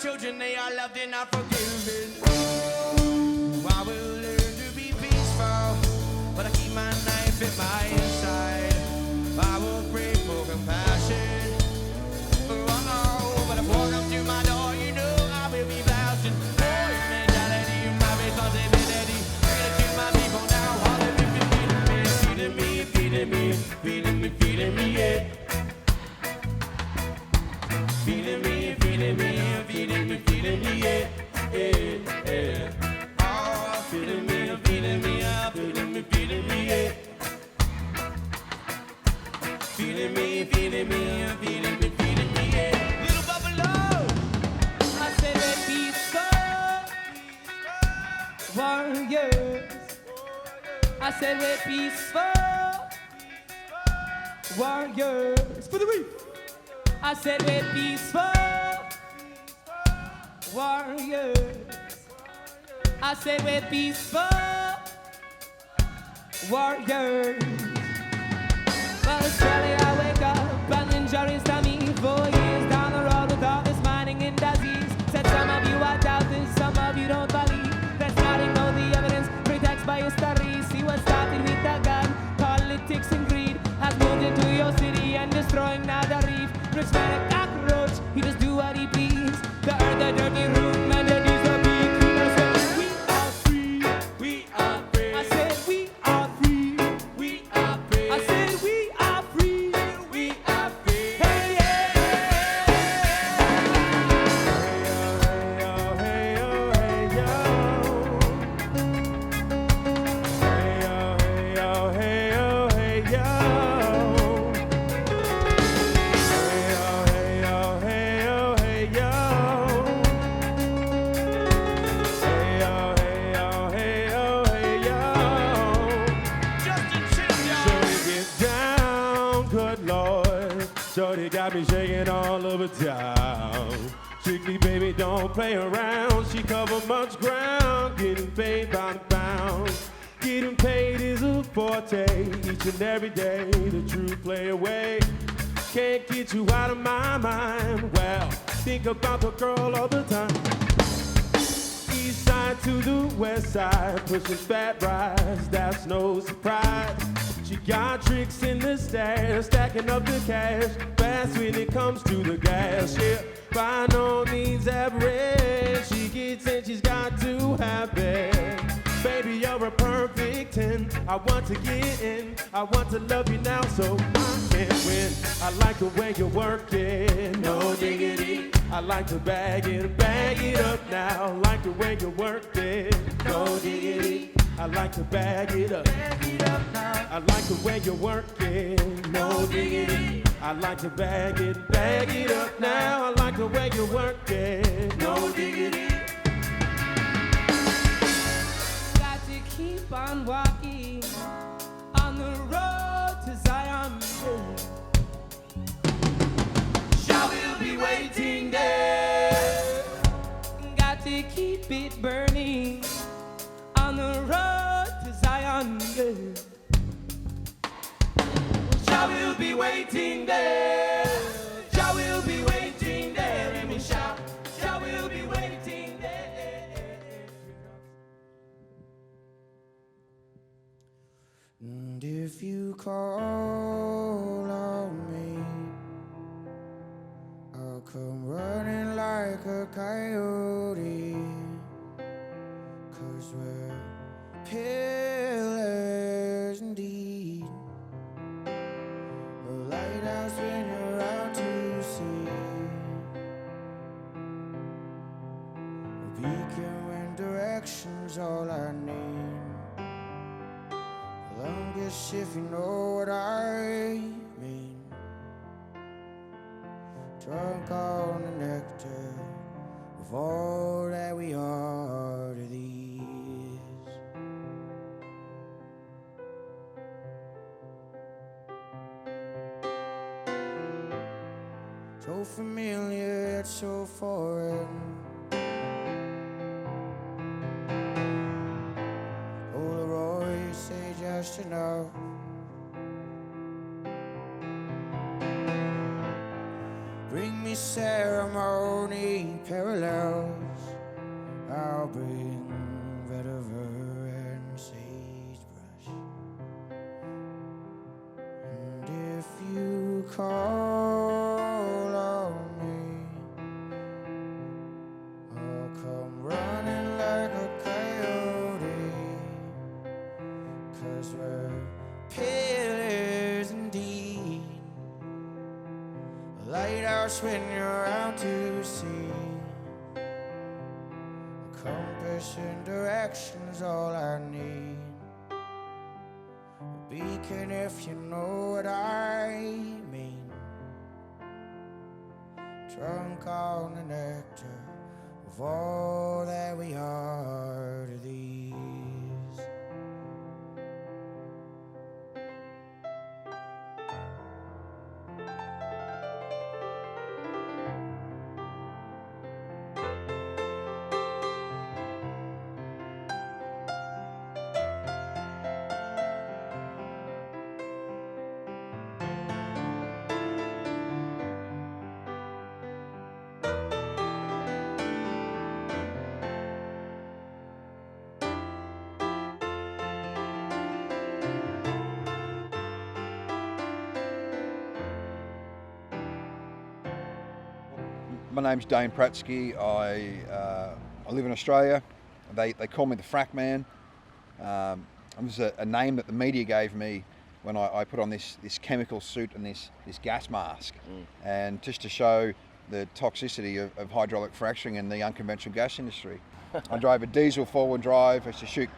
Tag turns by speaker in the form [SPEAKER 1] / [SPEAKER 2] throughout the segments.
[SPEAKER 1] children, they are loved and not forgiven. Ooh, I will learn to be peaceful, but I keep my knife in my inside. I will pray for compassion. Oh, but if one comes to my door, you know I will be blasting. Oh, mentality, my responsibility. I'm gonna kill my people now. All of you feeding me, feeding me, feeding me, feeding me, yeah. Feeding me, feeding me, feeding me, feeding me, yeah, yeah, yeah. Oh, feeding me, feeding me, feeding me, feeding me, yeah. Feeding me, feeding me, feeding me, feeding me, yeah. Little buffalo.
[SPEAKER 2] I said we're peaceful warriors. I said we're peaceful warriors. For the week. I said we're peaceful warriors. I said we're peaceful warriors. Well, surely I wake up and injuries to me 4 years down the road with all this mining and disease. Said some of you are doubters, some of you don't believe. Let's not ignore the evidence, pretext by history. See what started with a gun, politics and greed has moved into your city and destroying now the reef. Rich man a cockroach, he just do what he please. The earth a dirty room and it needs to be clean. I said we are free,
[SPEAKER 1] We are free.
[SPEAKER 2] I said we are free,
[SPEAKER 1] We are free.
[SPEAKER 2] I said we are free.
[SPEAKER 1] We are free.
[SPEAKER 2] Hey, yeah.
[SPEAKER 1] Hey yo, hey yo, hey yo. Hey yo, hey yo, hey yo. Hey yo, hey yo, hey yo, hey yo. Hey yo, hey yo, hey yo, hey yo. Justin Chin, Shorty get down, good Lord. Shorty got me shaking all over town. Strictly, baby, don't play around. She cover much ground, getting paid by the pound. Getting paid is a forte, each and every day. The true play away. Can't get you out of my mind. Well, think about the girl all the time. East side to the west side, pushing fat rides, that's no surprise. She got tricks in the stash, stacking up the cash, fast when it comes to the gas. Yeah, by no means average, she gets in, she's got to have it. Baby, you're a perfect 10. I want to get in, I want to love you now, so I can't win. I like the way you work it, no diggity. I like to bag it up now. I like the way you work it, no diggity. I like to bag it up now. I like the way you work it, no diggity. I like to bag it up now. I like the way you work it, no diggity.
[SPEAKER 2] Got to keep on walking on the road to Zion.
[SPEAKER 1] Shall we be waiting there?
[SPEAKER 2] Got to keep it burning on the road to Zion.
[SPEAKER 1] Shall we be waiting there? Shall we be waiting there? And we shout, shall we be waiting there? And if you call on me, I'll come running like a coyote. 'Cause we're pillars indeed. A lighthouse when you're out to sea. A beacon when direction's all I need. Longest if you know what I mean. Drunk on the nectar of all that we are to these. So familiar, yet so foreign. Polaroid say just enough. Bring me
[SPEAKER 3] any ceremony parallels. I'll bring vetiver and sagebrush. And if you call on me, I'll come running like a coyote. 'Cause we're pillars indeed, a lighthouse when you're out to sea. A compass and direction's all I need. A beacon if you know what I mean. Drunk on the nectar of all that we are to these.
[SPEAKER 4] My name's Dane Pratsky. I live in Australia. They call me the frack man. It was a name that the media gave me when I put on this chemical suit and this gas mask, and just to show the toxicity of hydraulic fracturing in the unconventional gas industry. I drove a diesel forward drive. I used to shoot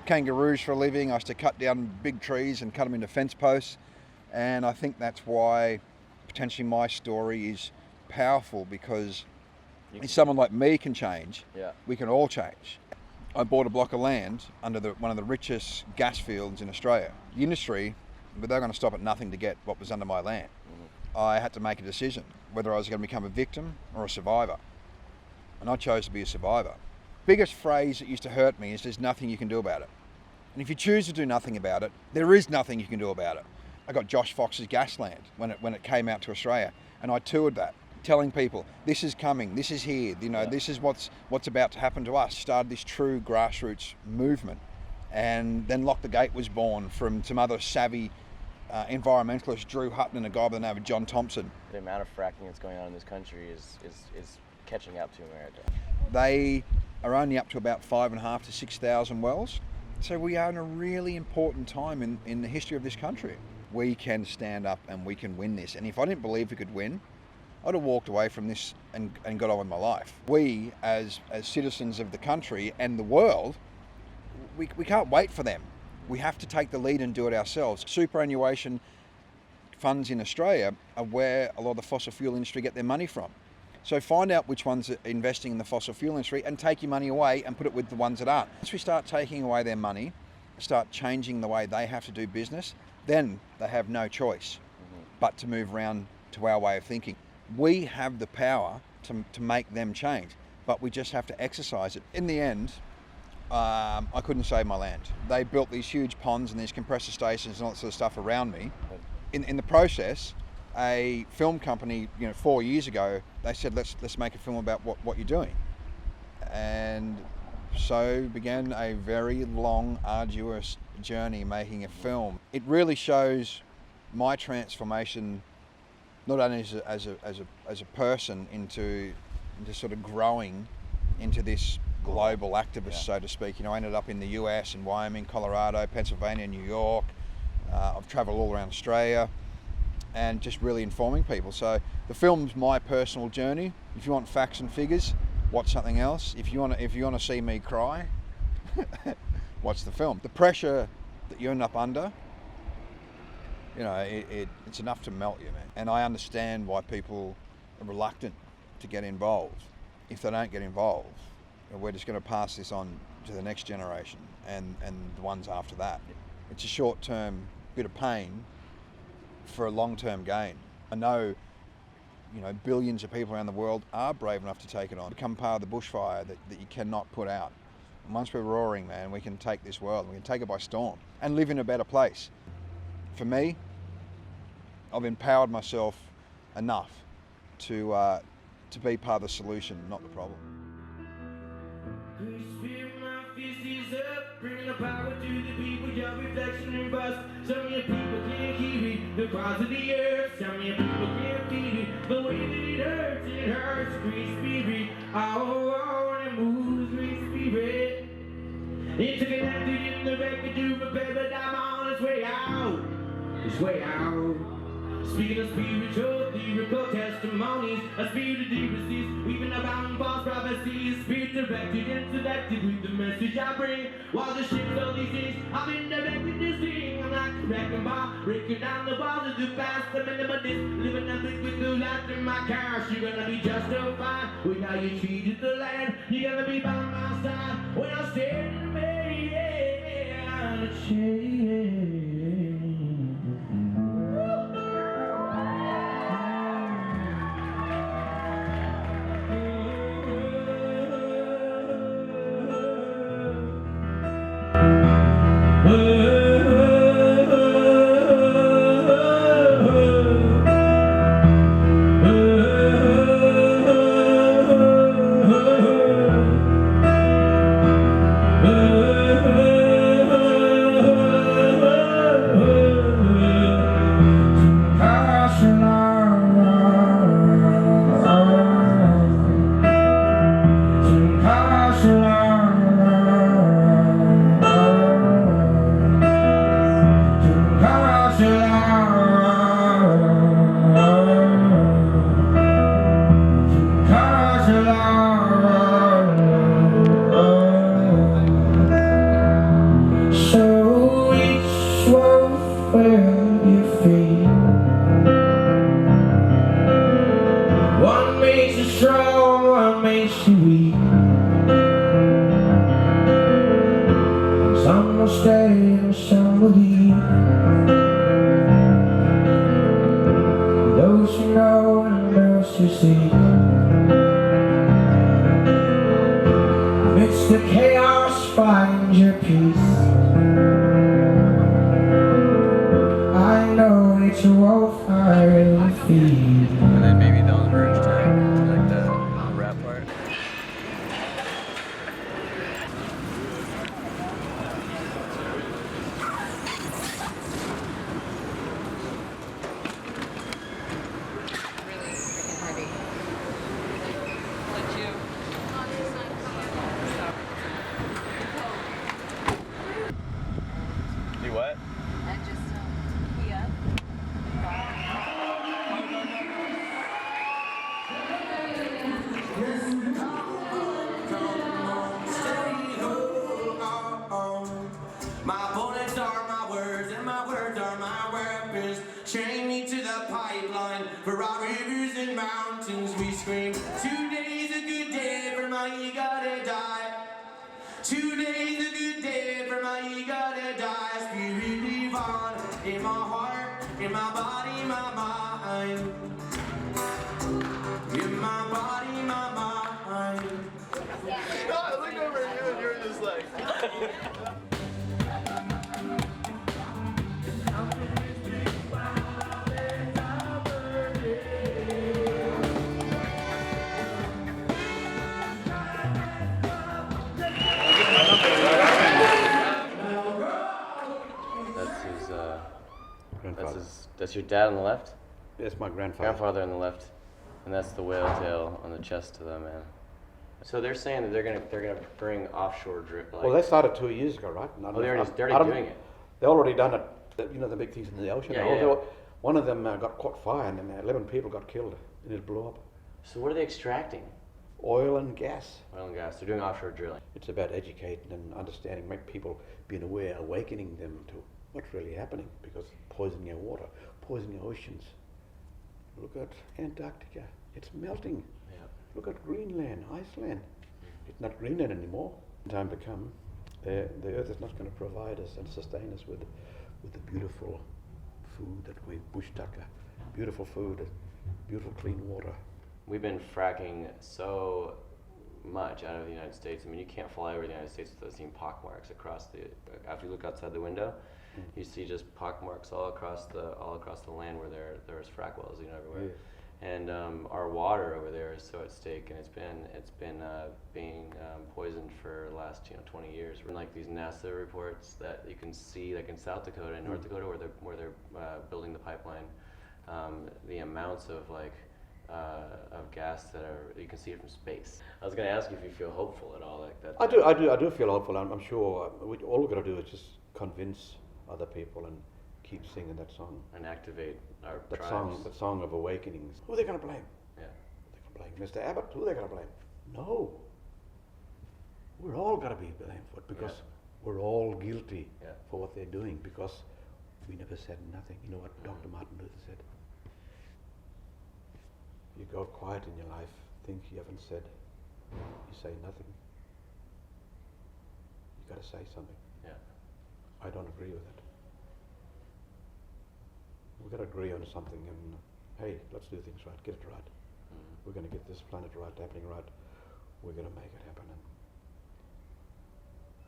[SPEAKER 4] kangaroos for a living. I used to cut down big trees and cut them into fence posts, and I think that's why potentially my story is powerful, because if someone like me can change, we can all change. I bought a block of land under one of the richest gas fields in Australia. The industry, but they're going to stop at nothing to get what was under my land. I had to make a decision whether I was going to become a victim or a survivor, and I chose to be a survivor. Biggest phrase that used to hurt me is there's nothing you can do about it. And if you choose to do nothing about it, there is nothing you can do about it. I got Josh Fox's Gasland when it came out to Australia, and I toured that, telling people, this is coming, this is here, this is what's about to happen to us. Started this true grassroots movement. And then Lock the Gate was born from some other savvy environmentalists, Drew Hutton and a guy by the name of John Thompson.
[SPEAKER 5] The amount of fracking that's going on in this country is catching up to America.
[SPEAKER 4] They are only up to about 5,500 to 6,000 wells. So we are in a really important time in the history of this country. We can stand up and we can win this. And if I didn't believe we could win, I'd have walked away from this and got on with my life. We, as citizens of the country and the world, we can't wait for them. We have to take the lead and do it ourselves. Superannuation funds in Australia are where a lot of the fossil fuel industry get their money from. So find out which ones are investing in the fossil fuel industry and take your money away and put it with the ones that aren't. Once we start taking away their money, start changing the way they have to do business, then they have no choice but to move around to our way of thinking. We have the power to make them change, but we just have to exercise it. In the end, I couldn't save my land. They built these huge ponds and these compressor stations and all that sort of stuff around me. In the process, a film company, 4 years ago, they said, let's make a film about what you're doing. And so began a very long, arduous journey making a film. It really shows my transformation, not only as a person into sort of growing into this global activist, so to speak. I ended up in the US, in Wyoming, Colorado, Pennsylvania, New York. I've traveled all around Australia and just really informing people. So the film's my personal journey. If you want facts and figures, watch something else. If you want to see me cry, watch the film. The pressure that you end up under, it's enough to melt you, man. And I understand why people are reluctant to get involved. If they don't get involved, we're just going to pass this on to the next generation and the ones after that. It's a short-term bit of pain for a long-term gain. I know, billions of people around the world are brave enough to take it on, become part of the bushfire that you cannot put out. And once we're roaring, man, we can take this world, we can take it by storm and live in a better place. For me, I've empowered myself enough to be part of the solution, not the problem.
[SPEAKER 1] Bringing the power to the people, your reflection and bust. Some of your people can't hear it, the cries of the earth. Some of your people can't feel it, the way that it hurts, great spirit. Oh, and it moves, great spirit. It's a connected in the record to repair, but I'm on its way out. Its way out. Speaking of spiritual, lyrical testimonies, a spirit of deep resist, weaving about false prophecies, spirit directed and selected with the message I bring. While the ships all these things, I've been directed to sing. I'm not wrecking by breaking down the walls of the past. I'm in the living a bit with the laughter in my car. You're gonna be justified with how you treated the land. You're gonna be by my side when I stand in the change.
[SPEAKER 5] That's your dad on the left?
[SPEAKER 6] That's my grandfather.
[SPEAKER 5] Grandfather on the left, and that's the whale tail on the chest of the man. So they're saying that they're gonna bring offshore drip. Like,
[SPEAKER 6] well, they started 2 years ago, right?
[SPEAKER 5] They're already doing it.
[SPEAKER 6] They already done it. You know the big things in the ocean.
[SPEAKER 5] Yeah.
[SPEAKER 6] One of them got caught fire, and 11 people got killed, and it blew up.
[SPEAKER 5] So what are they extracting?
[SPEAKER 6] Oil and gas.
[SPEAKER 5] Oil and gas. They're doing offshore drilling.
[SPEAKER 6] It's about educating and understanding, make people being aware, awakening them to what's really happening, because poisoning our water, poisoning our oceans. Look at Antarctica, it's melting.
[SPEAKER 5] Yeah.
[SPEAKER 6] Look at Greenland, Iceland. It's not Greenland anymore. In time to come, the earth is not going to provide us and sustain us with the beautiful food that we bush tucker, beautiful food, beautiful clean water.
[SPEAKER 5] We've been fracking so much out of the United States. I mean, you can't fly over the United States without seeing pockmarks across the. After you look outside the window, you see just pockmarks all across the land where there's frack wells, everywhere. and our water over there is so at stake, and it's been being poisoned for the last 20 years. We're in like these NASA reports that you can see, like in South Dakota and North Dakota, where they're building the pipeline, the amounts of of gas that you can see it from space. I was going to ask you if you feel hopeful at all, like that.
[SPEAKER 6] I do feel hopeful. I'm sure all we've got to do is just convince other people and keep singing that song.
[SPEAKER 5] And activate our
[SPEAKER 6] that
[SPEAKER 5] tribes.
[SPEAKER 6] song of awakenings. Who are they going to blame?
[SPEAKER 5] Yeah.
[SPEAKER 6] They're going to blame Mr. Abbott. Who are they going to blame? No. We're all got to be blamed for it because we're all guilty for what they're doing because we never said nothing. You know what Dr. Martin Luther said? You go quiet in your life, think you haven't said, you say nothing. You got to say something.
[SPEAKER 5] Yeah.
[SPEAKER 6] I don't agree with it. We've got to agree on something and, hey, let's do things right, get it right. We're going to get this planet right, happening right. We're going to make it happen and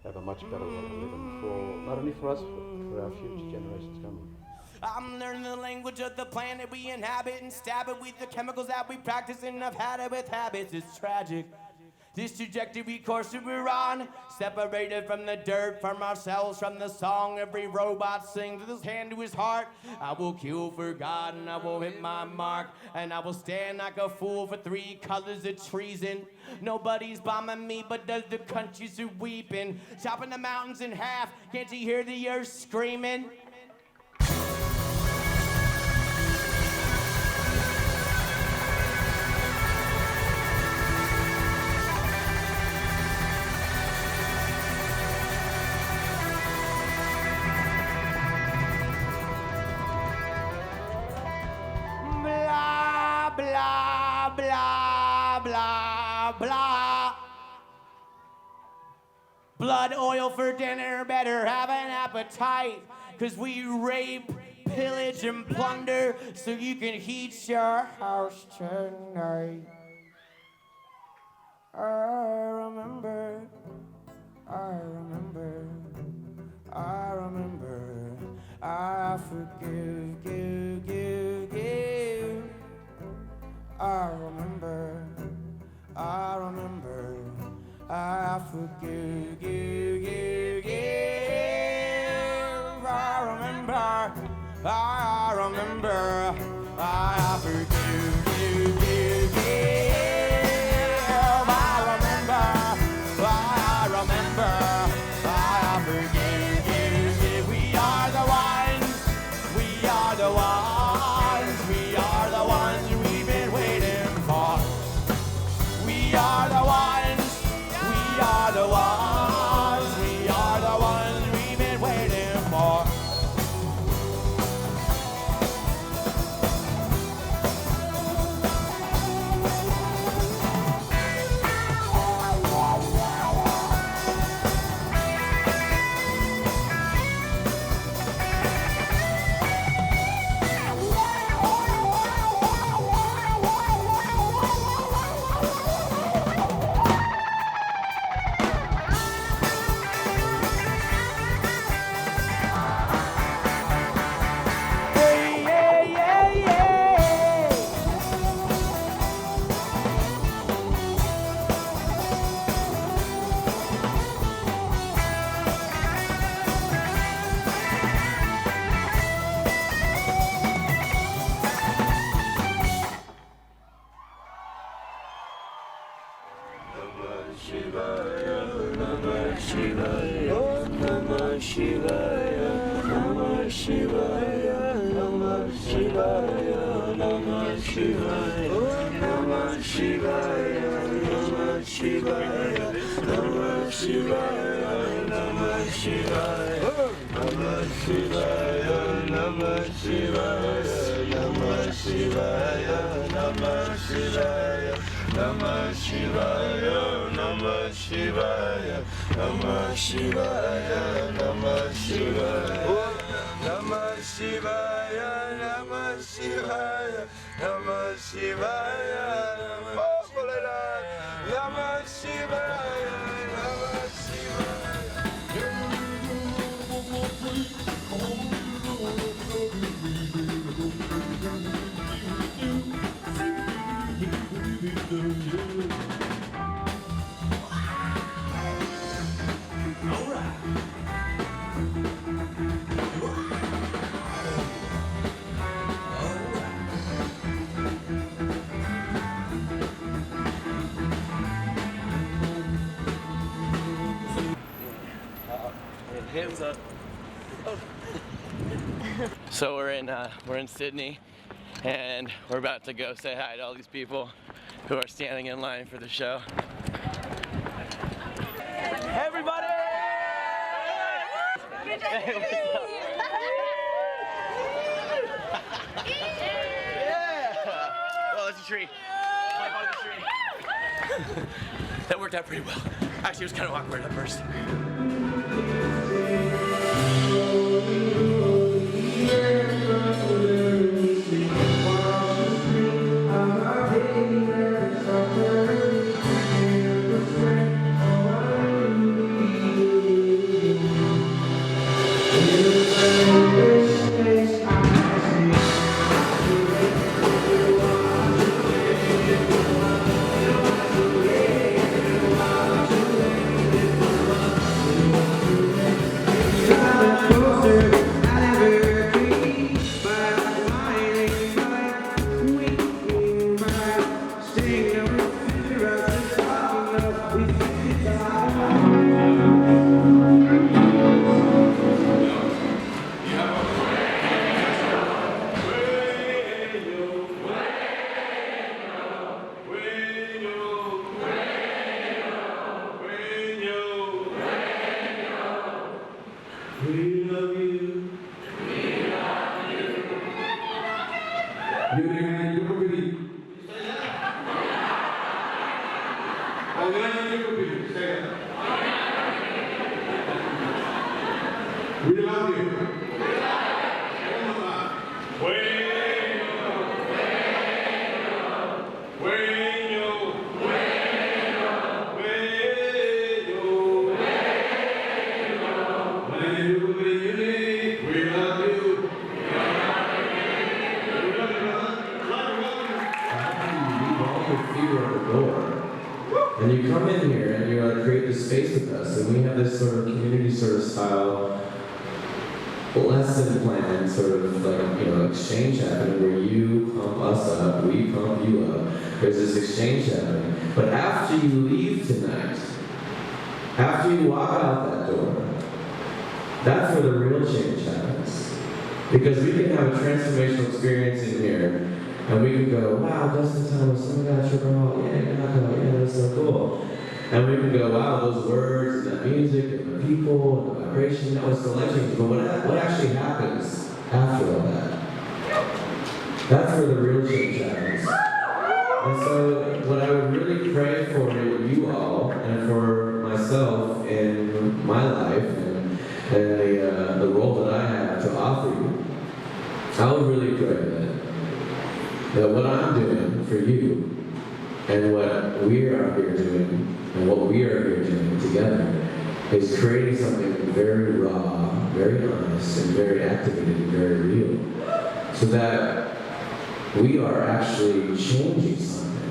[SPEAKER 6] have a much better world to live in for, not only for us, but for our future generations to come.
[SPEAKER 3] I'm learning the language of the planet we inhabit and stab it with the chemicals that we practice, and I've had it with habits. It's tragic. This trajectory course that we're on, separated from the dirt, from ourselves, from the song every robot sings with his hand to his heart. I will kill for God and I will hit my mark, and I will stand like a fool for 3 colors of treason. Nobody's bombing me, but does the countries are weeping, chopping the mountains in half. Can't you hear the earth screaming? Blah, blah, blah, blah. Blood oil for dinner, better have an appetite, 'cause we rape, pillage, and plunder so you can heat your house tonight. I remember, I forgive, give. I remember, I forgive, give. I remember, I forgive, give. I remember, I forgive, give. We are the ones, we are the ones, we are the ones we've been waiting for. We are the ones, we are the ones, we are the ones we've been waiting for. Hey, what's up? So we're in Sydney, and we're about to go say hi to all these people who are standing in line for the show. Everybody! Hey, what's up? Yeah! Oh, there's a tree. Climb on the tree. That worked out pretty well. Actually, it was kind of awkward at first.
[SPEAKER 1] We love you.
[SPEAKER 7] And you come in here and you create this space with us, and we have this sort of community sort of style lesson plan sort of like, you know, exchange happening where you pump us up, we pump you up. There's this exchange happening. But after you leave tonight, after you walk out that door, that's where the real change happens. Because we can have a transformational experience in here, and we can go, wow, Dustin Thomas, oh my gosh, Nahko, yeah, Nahko, yeah, that's so cool. And we can go, wow, those words, and that music, and the people, and the vibration, that was so life-changing. But what actually happens after all that? That's where the real change happens. And so what I would really pray for you all, and for myself in my life, and the role that I have to offer you, I would really pray that what I'm doing for you, and what we are here doing, and what we are here doing together, is creating something very raw, very honest, and very activated, and very real. So that we are actually changing something,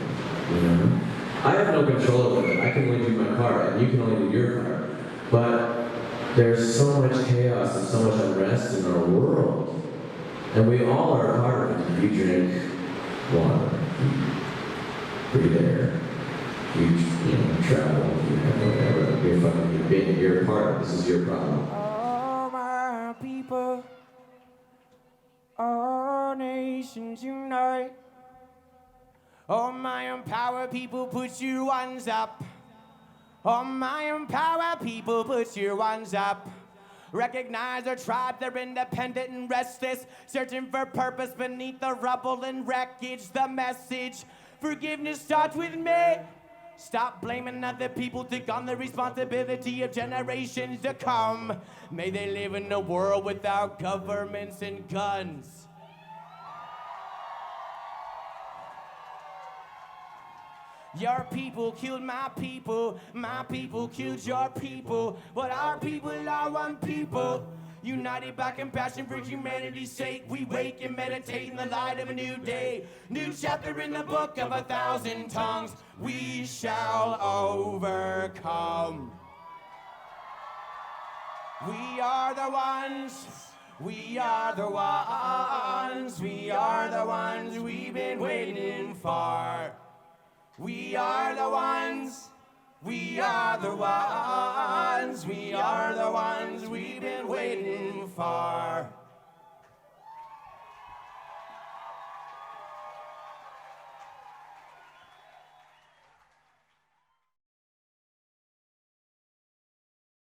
[SPEAKER 7] you know? I have no control over it. I can only do my part, and you can only do your part. But there's so much chaos and so much unrest in our world, and we all are a part of it. If you drink water, breathe air, you travel, you have whatever, you're a part of it. This is your problem.
[SPEAKER 3] All my people, all nations unite. All my empowered people, put your ones up. All my empowered people, put your ones up. Recognize our tribe, they're independent and restless, searching for purpose beneath the rubble and wreckage. The message, forgiveness starts with me. Stop blaming other people, take on the responsibility of generations to come. May they live in a world without governments and guns. Your people killed my people killed your people, but our people are one people. United by compassion for humanity's sake, we wake and meditate in the light of a new day. New chapter in the book of 1,000 tongues. We shall overcome. We are the ones. We are the ones. We are the ones we've been waiting for. We are the ones. We are the ones. We are the ones we've been waiting for.